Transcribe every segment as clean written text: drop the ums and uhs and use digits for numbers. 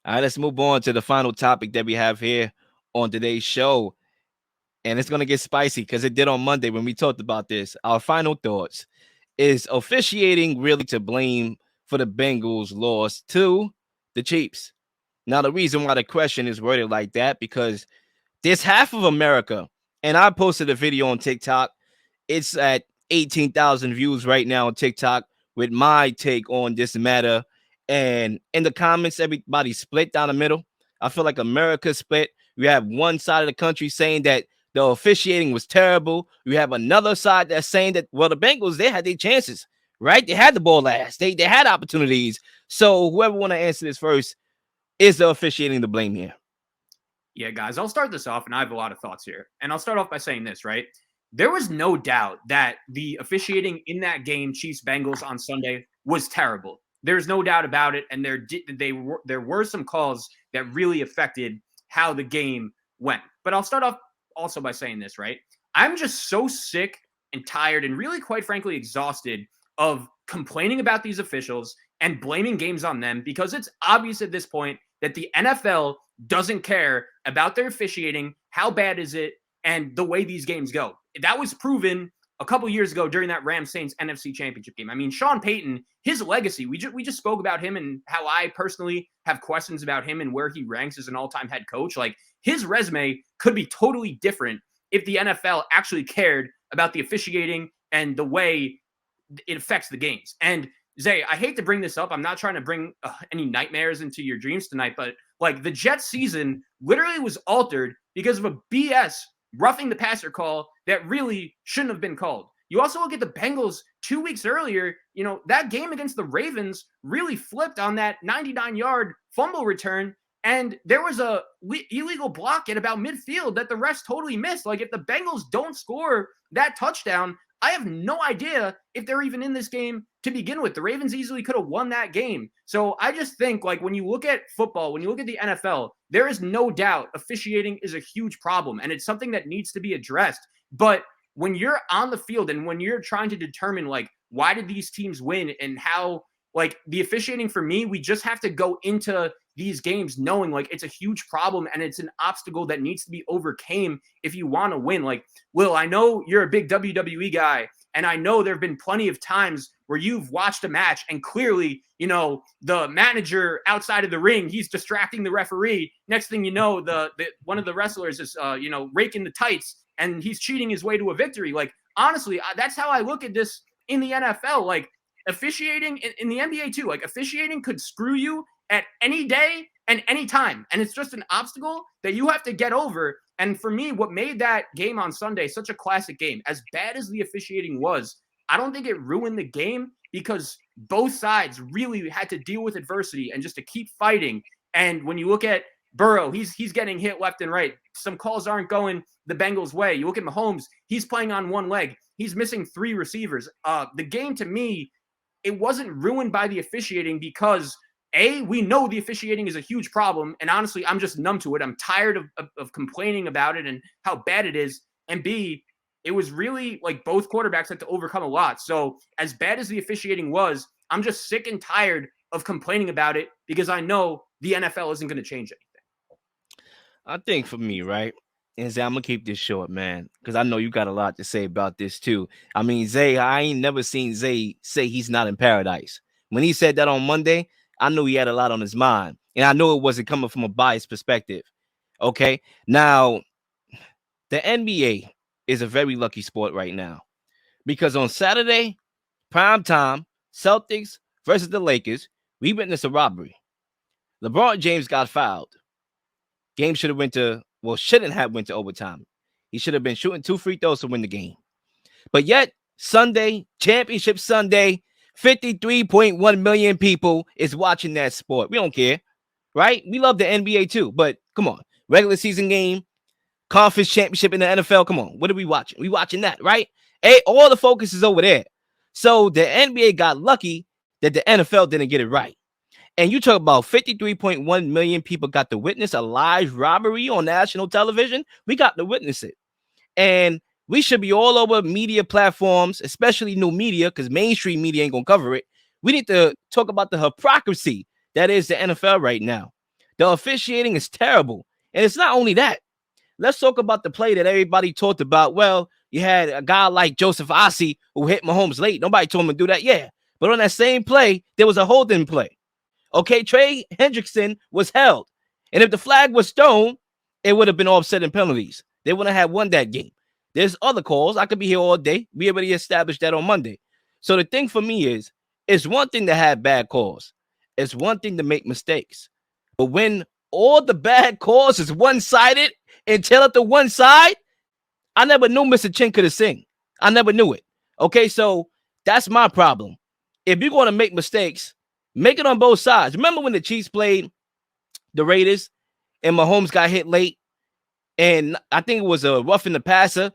All right, let's move on to the final topic that we have here on today's show. And it's going to get spicy because it did on Monday when we talked about this. Our final thoughts: is officiating really to blame for the Bengals' loss to the Chiefs? Now, the reason why the question is worded like that, because there's half of America, and I posted a video on TikTok. It's at 18,000 views right now on TikTok with my take on this matter. And in the comments, everybody split down the middle. I feel like America split. We have one side of the country saying that the officiating was terrible. We have another side that's saying that, well, the Bengals, they had their chances, right? They had the ball last. They had opportunities. So whoever want to answer this first, is the officiating to blame here? Yeah, guys, I'll start this off, and I have a lot of thoughts here. And I'll start off by saying this, right? There was no doubt that the officiating in that game, Chiefs-Bengals on Sunday, was terrible. There's no doubt about it, and there were some calls that really affected how the game went. But I'll start off also by saying this, right? I'm just so sick and tired and really, quite frankly, exhausted of complaining about these officials and blaming games on them, because it's obvious at this point that the NFL doesn't care about their officiating, how bad is it, and the way these games go. That was proven a couple years ago during that Rams-Saints NFC Championship game. I mean, Sean Payton, his legacy, we just spoke about him and how I personally have questions about him and where he ranks as an all-time head coach. Like, his resume could be totally different if the NFL actually cared about the officiating and the way it affects the games. And Zay, I hate to bring this up. I'm not trying to bring any nightmares into your dreams tonight, but like, the Jets season literally was altered because of a BS roughing the passer call that really shouldn't have been called. You also look at the Bengals 2 weeks earlier, that game against the Ravens really flipped on that 99-yard fumble return. And there was a illegal block at about midfield that the refs totally missed. Like, if the Bengals don't score that touchdown, I have no idea if they're even in this game to begin with. The Ravens easily could have won that game. So I just think, like, when you look at football, when you look at the NFL, there is no doubt officiating is a huge problem, and it's something that needs to be addressed. But when you're on the field and when you're trying to determine, like, why did these teams win and how, like, the officiating, for me, we just have to go into these games knowing, like, it's a huge problem and it's an obstacle that needs to be overcame if you want to win. Like, Will, I know you're a big WWE guy, and I know there have been plenty of times where you've watched a match and clearly, the manager outside of the ring, he's distracting the referee. Next thing you know, the one of the wrestlers is, raking the tights, and he's cheating his way to a victory. Like, honestly, that's how I look at this in the NFL. Like, officiating in the NBA too, like, officiating could screw you at any day and any time. And it's just an obstacle that you have to get over. And for me, what made that game on Sunday such a classic game, as bad as the officiating was, I don't think it ruined the game, because both sides really had to deal with adversity and just to keep fighting. And when you look at Burrow, he's getting hit left and right. Some calls aren't going the Bengals' way. You look at Mahomes, he's playing on one leg. He's missing 3 receivers. The game, to me, it wasn't ruined by the officiating because, A, we know the officiating is a huge problem, and honestly, I'm just numb to it. I'm tired of complaining about it and how bad it is. And B, it was really like both quarterbacks had to overcome a lot. So as bad as the officiating was, I'm just sick and tired of complaining about it because I know the NFL isn't going to change anything. I think for me, right? And Zay, I'm gonna keep this short, man, because I know you got a lot to say about this too. I mean, Zay, I ain't never seen Zay say he's not in paradise. When he said that on Monday, I knew he had a lot on his mind, and I know it wasn't coming from a biased perspective. Okay, now the NBA is a very lucky sport right now, because on Saturday, prime time, Celtics versus the Lakers, we witnessed a robbery. LeBron James got fouled. Game should have shouldn't have went to overtime. He should have been shooting 2 free throws to win the game. But yet, Sunday, Championship Sunday, 53.1 million people is watching that sport. We don't care, right? We love the NBA too, but come on. Regular season game, conference championship in the NFL, come on. What are we watching? We watching that, right? Hey, all the focus is over there. So the NBA got lucky that the NFL didn't get it right. And you talk about 53.1 million people got to witness a live robbery on national television. We got to witness it. And we should be all over media platforms, especially new media, because mainstream media ain't going to cover it. We need to talk about the hypocrisy that is the NFL right now. The officiating is terrible. And it's not only that. Let's talk about the play that everybody talked about. Well, you had a guy like Joseph Ossie who hit Mahomes late. Nobody told him to do that. Yeah. But on that same play, there was a holding play. Okay, Trey Hendrickson was held. And if the flag was thrown, it would have been offset in penalties. They wouldn't have won that game. There's other calls. I could be here all day. We already established that on Monday. So the thing for me is, it's one thing to have bad calls. It's one thing to make mistakes. But when all the bad calls is one-sided and tailored to one side, I never knew Mr. Chin could have sing. I never knew it. Okay, so that's my problem. If you're going to make mistakes, make it on both sides. Remember when the Chiefs played the Raiders and Mahomes got hit late? And I think it was a roughing the passer.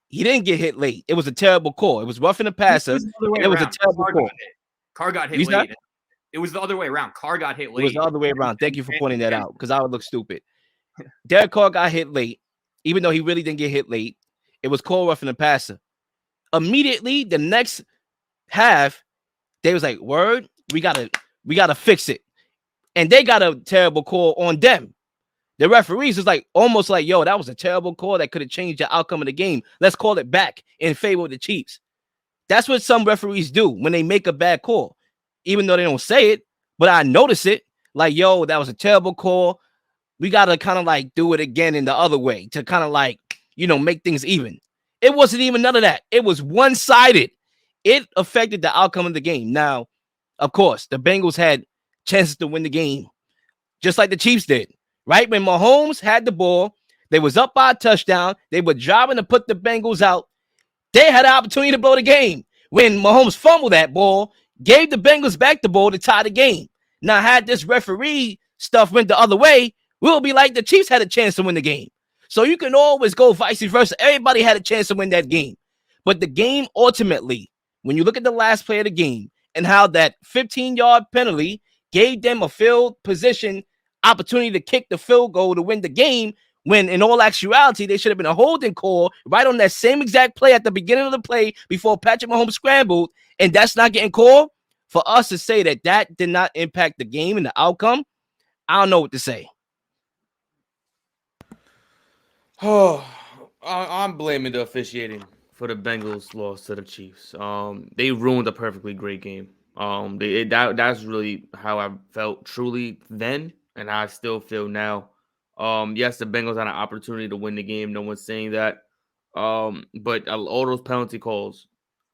He didn't get hit late. It was a terrible call. It was roughing the It passer, was the other way and it was a around. terrible call. Carr got hit You said? late. It was the other way around. Carr got hit It was late. the other way around. Thank you for pointing that out because I would look stupid. Derek Carr got hit late, even though he really didn't get hit late. It was called roughing the passer. Immediately, the next half, they was like, "Word, we gotta fix it," and they got a terrible call on them. The referees was like almost like, "Yo, that was a terrible call that could have changed the outcome of the game. Let's call it back in favor of the Chiefs." That's what some referees do when they make a bad call, even though they don't say it. But I notice it, like, "Yo, that was a terrible call. We got to kind of like do it again in the other way to kind of like, make things even." It wasn't even none of that. It was one-sided. It affected the outcome of the game. Now, of course, the Bengals had chances to win the game, just like the Chiefs did, right? When Mahomes had the ball, they was up by a touchdown. They were driving to put the Bengals out. They had an opportunity to blow the game. When Mahomes fumbled that ball, gave the Bengals back the ball to tie the game. Now, had this referee stuff went the other way, we'll be like the Chiefs had a chance to win the game. So you can always go vice versa. Everybody had a chance to win that game. But the game ultimately, when you look at the last play of the game and how that 15-yard penalty gave them a field position opportunity to kick the field goal to win the game, when in all actuality, they should have been a holding call right on that same exact play at the beginning of the play before Patrick Mahomes scrambled, and that's not getting called. For us to say that that did not impact the game and the outcome, I don't know what to say. Oh, I'm blaming the officiating for the Bengals' loss to the Chiefs. They ruined a perfectly great game. That's really how I felt truly then, and I still feel now. Yes, the Bengals had an opportunity to win the game. No one's saying that. But all those penalty calls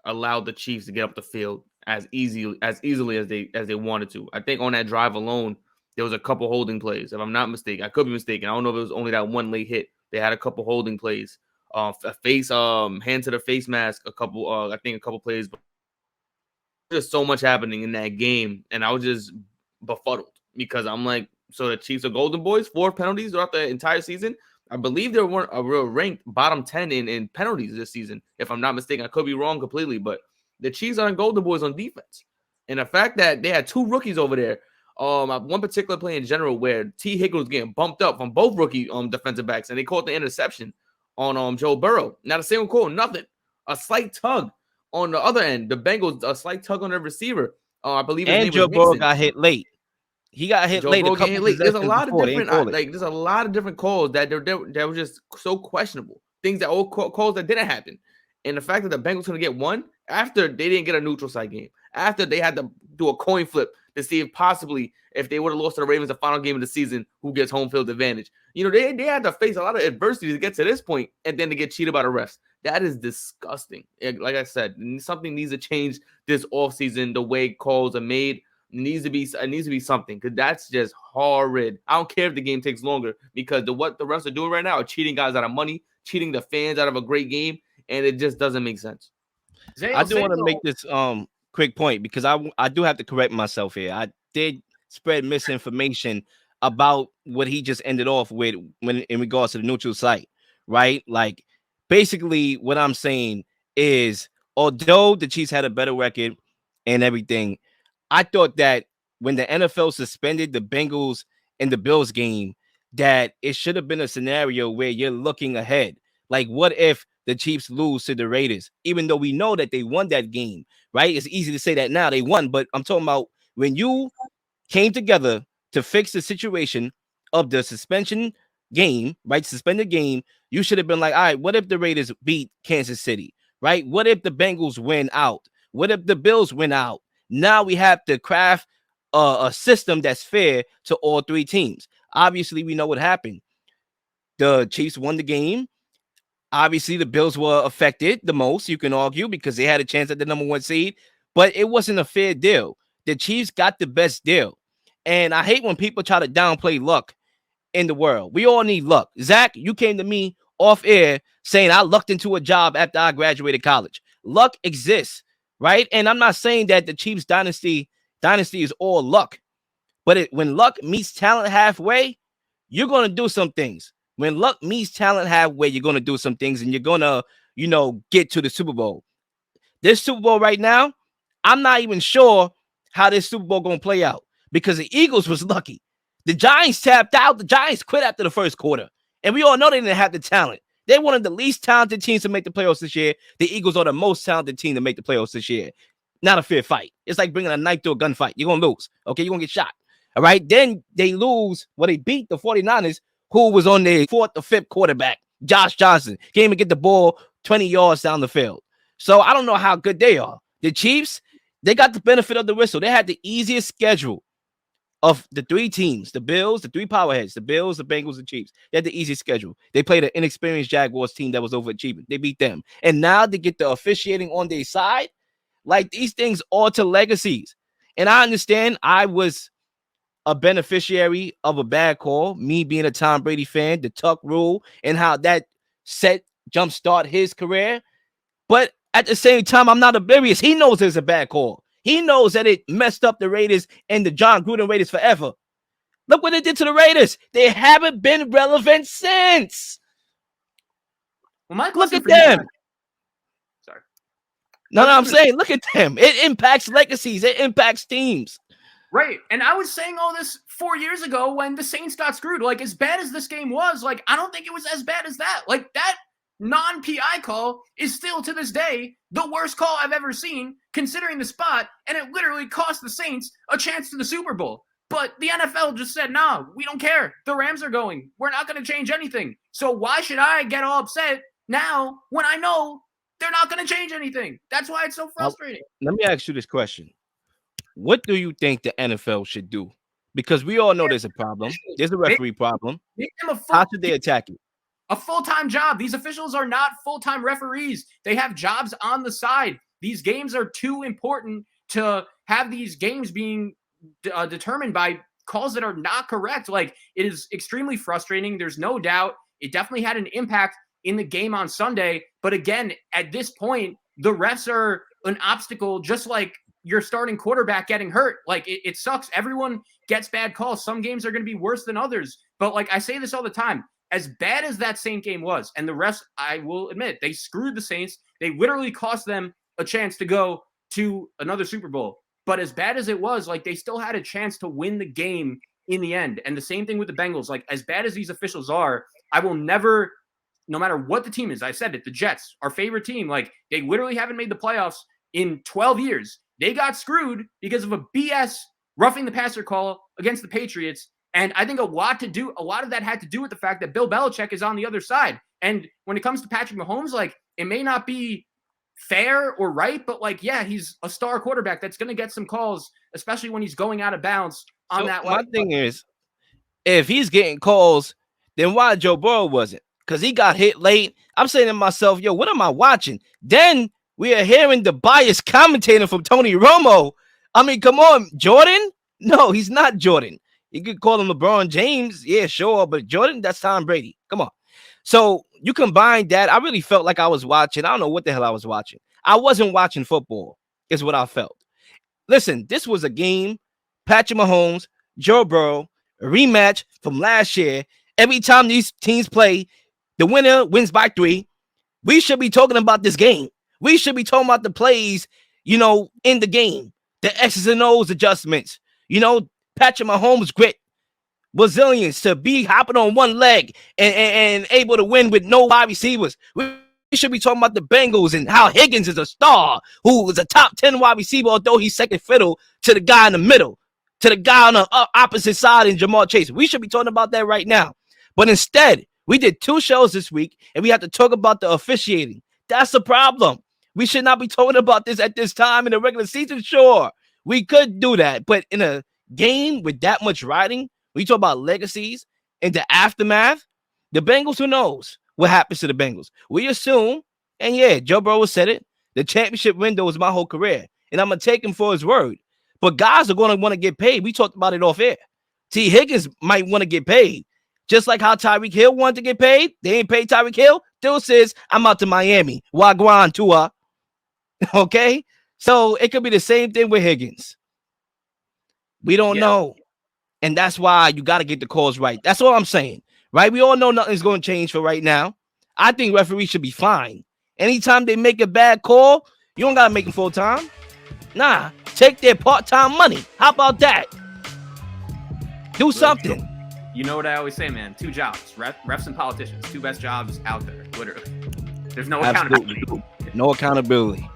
allowed the Chiefs to get up the field as easily as they wanted to. I think on that drive alone, there was a couple holding plays. If I'm not mistaken, I could be mistaken. I don't know if it was only that one late hit. They had a couple holding plays. A face, hand to the face mask. I think a couple plays. But just so much happening in that game, and I was just befuddled because I'm like, so the Chiefs are golden boys, 4 penalties throughout the entire season. I believe they were ranked bottom 10 in penalties this season, if I'm not mistaken. I could be wrong completely, but the Chiefs are golden boys on defense. And the fact that they had 2 rookies over there, one particular play in general where T. Higgins was getting bumped up from both rookie defensive backs, and they called the interception on Joe Burrow. Not a single call, nothing. A slight tug on the other end. The Bengals, a slight tug on their receiver. I believe his name Joe was Burrow Mason. got hit late. He got hit Joe late. Burrow getting late. There's a lot of different there's a lot of different calls that were just so questionable. Things that all calls that didn't happen. And the fact that the Bengals going to get one after they didn't get a neutral site game, after they had to do a coin flip to see if possibly if they would have lost to the Ravens the final game of the season, who gets home field advantage. They had to face a lot of adversity to get to this point and then to get cheated by the refs. That is disgusting. Like I said, something needs to change this offseason, the way calls are made. It needs to be something, because that's just horrid. I don't care if the game takes longer, because what the refs are doing right now are cheating guys out of money, cheating the fans out of a great game, and it just doesn't make sense. I do want to make this quick point, because I do have to correct myself here. I did spread misinformation about what he just ended off with when in regards to the neutral site, right? Like, basically what I'm saying is, although the Chiefs had a better record and everything, I thought that when the NFL suspended the Bengals and the Bills game, that it should have been a scenario where you're looking ahead. Like, what if the Chiefs lose to the Raiders, even though we know that they won that game, right? It's easy to say that now they won, but I'm talking about when you came together to fix the situation of the suspension game, right? Suspended game. You should have been like, all right, what if the Raiders beat Kansas City, right? What if the Bengals win out? What if the Bills win out? Now we have to craft a system that's fair to all three teams. Obviously, we know what happened. The Chiefs won the game. Obviously, the Bills were affected the most, you can argue, because they had a chance at the number one seed, but it wasn't a fair deal. The Chiefs got the best deal. And I hate when people try to downplay luck in the world. We all need luck. Zach, you came to me off air saying I lucked into a job after I graduated college. Luck exists, right? And I'm not saying that the Chiefs dynasty is all luck, but when luck meets talent halfway, you're going to do some things. When luck meets talent halfway, you're going to do some things and you're going to, get to the Super Bowl. This Super Bowl right now, I'm not even sure how this Super Bowl going to play out because the Eagles was lucky. The Giants tapped out. The Giants quit after the first quarter. And we all know they didn't have the talent. They're one of the least talented teams to make the playoffs this year. The Eagles are the most talented team to make the playoffs this year. Not a fair fight. It's like bringing a knife to a gunfight. You're going to lose. Okay, you're going to get shot. All right, then they lose. Well, they beat the 49ers, who was on their fourth or fifth quarterback, Josh Johnson. Can't even get the ball 20 yards down the field. So I don't know how good they are. The Chiefs, they got the benefit of the whistle. They had the easiest schedule of the three teams, the Bills, the three powerheads, the Bills, the Bengals, the Chiefs. They had the easiest schedule. They played an inexperienced Jaguars team that was overachieving. They beat them. And now they get the officiating on their side. Like, these things alter legacies. And I understand I was a beneficiary of a bad call, me being a Tom Brady fan, the Tuck rule, and how that jumpstart his career. But at the same time, I'm not oblivious. He knows it's a bad call. He knows that it messed up the Raiders and the John Gruden Raiders forever. Look what it did to the Raiders. They haven't been relevant since. Well, my look question at for you them. guys- Sorry. No, I'm saying, look at them. It impacts legacies. It impacts teams. Right. And I was saying all this 4 years ago when the Saints got screwed. Like, as bad as this game was, like, I don't think it was as bad as that. Like, that non-PI call is still, to this day, the worst call I've ever seen, considering the spot, and it literally cost the Saints a chance to the Super Bowl. But the NFL just said, no, we don't care. The Rams are going. We're not going to change anything. So why should I get all upset now when I know they're not going to change anything? That's why it's so frustrating. Let me ask you this question. What do you think the NFL should do? Because we all know there's a problem. There's a referee problem. How should they attack it? A full-time job. These officials are not full-time referees. They have jobs on the side. These games are too important to have these games being determined by calls that are not correct. Like, it is extremely frustrating. There's no doubt it definitely had an impact in the game on Sunday. But again, at this point, the refs are an obstacle, just like your starting quarterback getting hurt. Like, it sucks. Everyone gets bad calls. Some games are going to be worse than others. But like I say this all the time, as bad as that Saint game was, and the refs, I will admit, they screwed the Saints. They literally cost them a chance to go to another Super Bowl. But as bad as it was, like, they still had a chance to win the game in the end. And the same thing with the Bengals. Like, as bad as these officials are, I will never, no matter what the team is, I said it, the Jets, our favorite team, like, they literally haven't made the playoffs in 12 years. They got screwed because of a BS roughing the passer call against the Patriots. And I think a lot of that had to do with the fact that Bill Belichick is on the other side. And when it comes to Patrick Mahomes, like, it may not be fair or right, but like, yeah, he's a star quarterback that's going to get some calls, especially when he's going out of bounds on that. My thing is, if he's getting calls, then why Joe Burrow wasn't? Because he got hit late. I'm saying to myself, yo, what am I watching? Then we are hearing the biased commentator from Tony Romo. I mean, come on, Jordan? No, he's not Jordan. You could call him LeBron James. Yeah, sure. But Jordan, that's Tom Brady. Come on. So you combine that. I really felt like I was watching. I don't know what the hell I was watching. I wasn't watching football, is what I felt. Listen, this was a game. Patrick Mahomes, Joe Burrow, a rematch from last year. Every time these teams play, the winner wins by 3. We should be talking about this game. We should be talking about the plays, in the game, the X's and O's adjustments, Patrick Mahomes' grit, resilience to be hopping on one leg and able to win with no wide receivers. We should be talking about the Bengals and how Higgins is a star who is a top 10 wide receiver, although he's second fiddle to the guy in the middle. to the guy on the opposite side in Jamar Chase. We should be talking about that right now. But instead, we did 2 shows this week, and we have to talk about the officiating. That's the problem. We should not be talking about this at this time in the regular season. Sure, we could do that. But in a game with that much riding, we talk about legacies and the aftermath. The Bengals, who knows what happens to the Bengals? We assume, and yeah, Joe Burrow said it, the championship window is my whole career, and I'm going to take him for his word. But guys are going to want to get paid. We talked about it off air. T. Higgins might want to get paid. Just like how Tyreek Hill wanted to get paid. They ain't paid Tyreek Hill. Still says, I'm out to Miami. Wagwan, Tua. Okay? So it could be the same thing with Higgins. We don't know. And that's why you got to get the calls right. That's all I'm saying. Right? We all know nothing's going to change for right now. I think referees should be fine. Anytime they make a bad call, you don't got to make them full-time. Nah. Take their part-time money. How about that? Do something. You know what I always say, man. 2 jobs. Refs and politicians. 2 best jobs out there, literally. There's no accountability. No accountability.